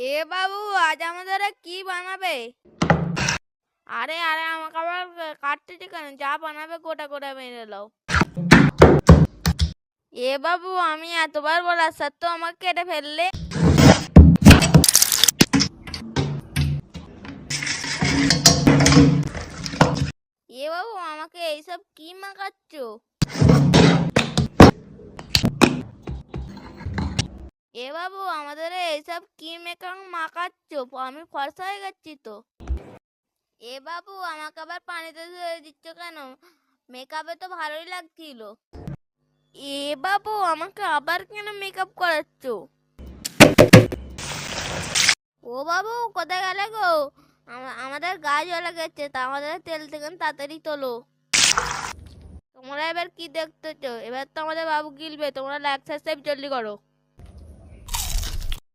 এ বাবু, আজ আমাদের কি বানাবে? আরে আরে, আমাকে আবার কাটতেছে কেন? যা বানাবে গোটা গোটা মেরে দাও। এ বাবু, আমি এতবার বলার সত্ত্বেও আমাকে কেটে ফেললে। এ বাবু, আমাকে এইসব কি মাখাচ্ছ? এ বাবু, আমাদের এইসব কি মেকাং মাখাচ্ছ? আমি ফর্সা হয়ে গেছি তো। এ বাবু, আমাকে আবার পানিতে ধুয়ে দিচ্ছ কেন? মেকআপে তো ভালোই লাগছিল। এ বাবু, আমাকে আবার কেন মেকআপ করাচ্ছ? ও বাবু, কোথায় গেলে গো? আমাদের গা জ্বলে গেছে, তা আমাদের তেল থেকে তাড়াতাড়ি তোলো। তোমরা এবার কি দেখতেছো? এবার তো আমাদের বাবু গিলবে, তোমরা লাইক সাবস্ক্রাইব জলদি করো।